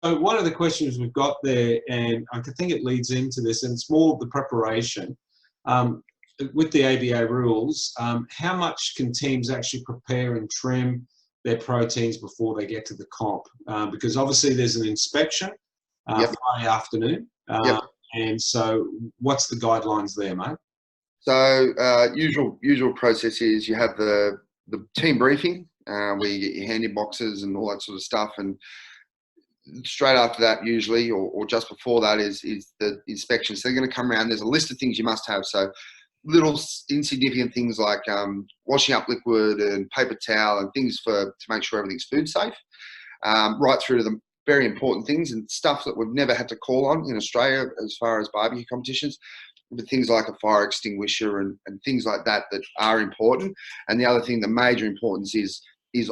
one of the questions we've got there, and I think it leads into this, and it's more of the preparation. With the ABA rules, how much can teams actually prepare and trim their proteins before they get to the comp? Because obviously there's an inspection Friday afternoon. And so what's the guidelines there, mate? So usual process is you have the team briefing where you get your handy boxes and all that sort of stuff, and straight after that usually or just before that is the inspection. So they're going to come around. There's a list of things you must have. So little insignificant things like washing up liquid and paper towel and things to make sure everything's food safe, right through to the very important things and stuff that we've never had to call on in Australia as far as barbecue competitions, with things like a fire extinguisher and things like that are important. And the other thing, the major importance is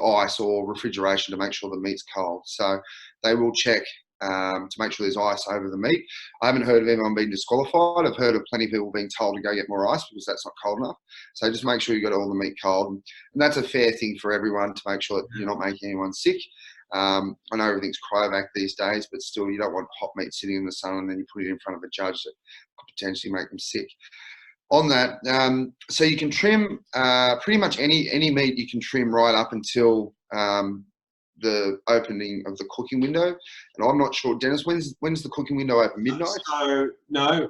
ice or refrigeration to make sure the meat's cold. So they will check to make sure there's ice over the meat. I haven't heard of anyone being disqualified. I've heard of plenty of people being told to go get more ice because that's not cold enough. So just make sure you got all the meat cold. And that's a fair thing for everyone to make sure that you're not making anyone sick. I know everything's cryovac these days, but still you don't want hot meat sitting in the sun and then you put it in front of a judge that could potentially make them sick. On that, so you can trim pretty much any meat you can trim right up until the opening of the cooking window. And I'm not sure, Dennis, when's the cooking window open? Midnight? So no,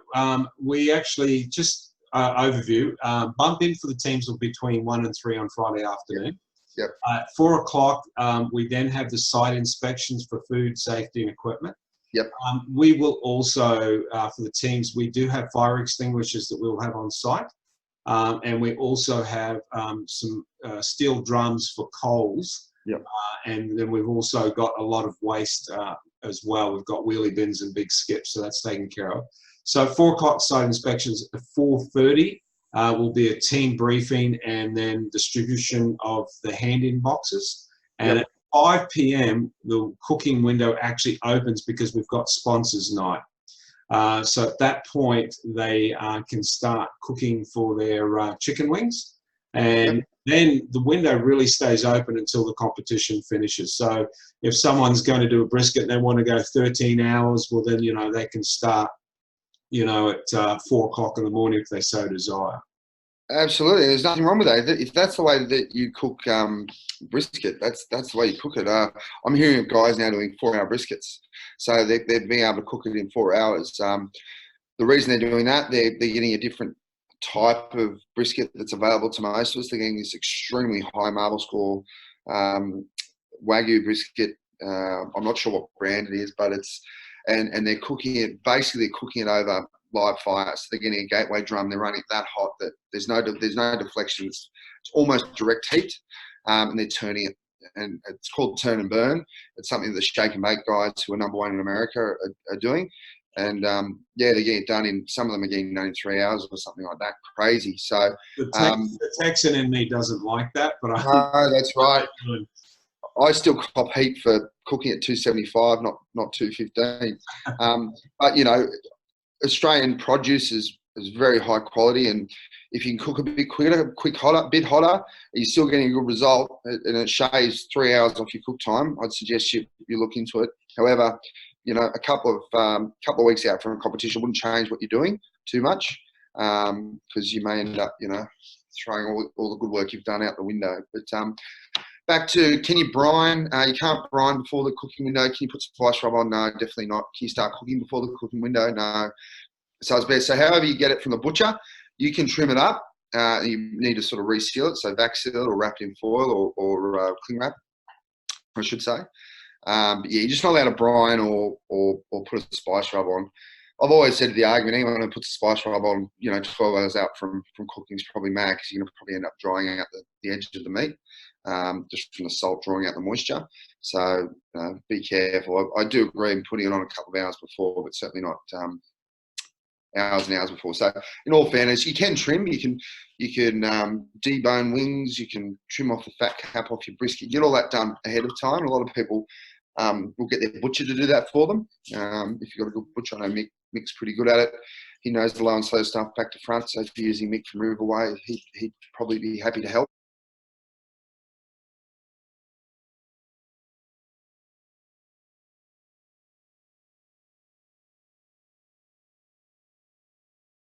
we actually just overview. Bump in for the teams will be between 1 and 3 on Friday afternoon. Yep. At 4 o'clock, we then have the site inspections for food safety and equipment. Yep. We will also, for the teams, we do have fire extinguishers that we'll have on site. And we also have some steel drums for coals. Yep. And then we've also got a lot of waste as well. We've got wheelie bins and big skips, so that's taken care of. So 4 o'clock site inspections. At 4:30 will be a team briefing and then distribution of the hand-in boxes. And at 5 p.m., the cooking window actually opens because we've got sponsors night. So at that point, they can start cooking for their chicken wings. And then the window really stays open until the competition finishes. So if someone's going to do a brisket and they want to go 13 hours, well, then, they can start, at 4 o'clock in the morning if they so desire. Absolutely. There's nothing wrong with that. If that's the way that you cook brisket, that's the way you cook it. I'm hearing of guys now doing 4-hour briskets. So they're being able to cook it in 4 hours. The reason they're doing that, they're getting a different type of brisket that's available to most of us. They're getting this extremely high marble score Wagyu brisket. I'm not sure what brand it is, but and they're cooking it, basically they're cooking it over live fire. So they're getting a gateway drum, they're running it that hot that there's no deflection. It's almost direct heat, and they're turning it. And it's called turn and burn. It's something that the shake and bake guys who are #1 in America are doing. And they're getting it done some of them are getting done in 3 hours or something like that. Crazy. So the Texan in me doesn't like that, but no, that's right. I still cop heat for cooking at 275, not 215. But Australian produce is very high quality, and if you can cook a bit quicker, bit hotter, you're still getting a good result, and it shaves 3 hours off your cook time. I'd suggest you look into it. However, a couple of weeks out from a competition wouldn't change what you're doing too much, because you may end up, throwing all the good work you've done out the window. But back to, can you brine? You can't brine before the cooking window. Can you put spice rub on? No, definitely not. Can you start cooking before the cooking window? No. So it's best. So however you get it from the butcher, you can trim it up. You need to sort of reseal it, so vac seal it or wrap it in foil or cling wrap, I should say. But yeah, you're just not allowed to brine or put a spice rub on. I've always said the argument, anyone who puts a spice rub on, 12 hours out from cooking is probably mad, because you're going to probably end up drying out the edge of the meat, just from the salt drawing out the moisture. So be careful. I do agree in putting it on a couple of hours before, but certainly not hours and hours before. So in all fairness, you can trim. You can debone wings. You can trim off the fat cap off your brisket. Get all that done ahead of time. A lot of people will get their butcher to do that for them. If you've got a good butcher, I know Mick's pretty good at it. He knows the low and slow stuff back to front. So if you're using Mick from Riverway, he'd probably be happy to help.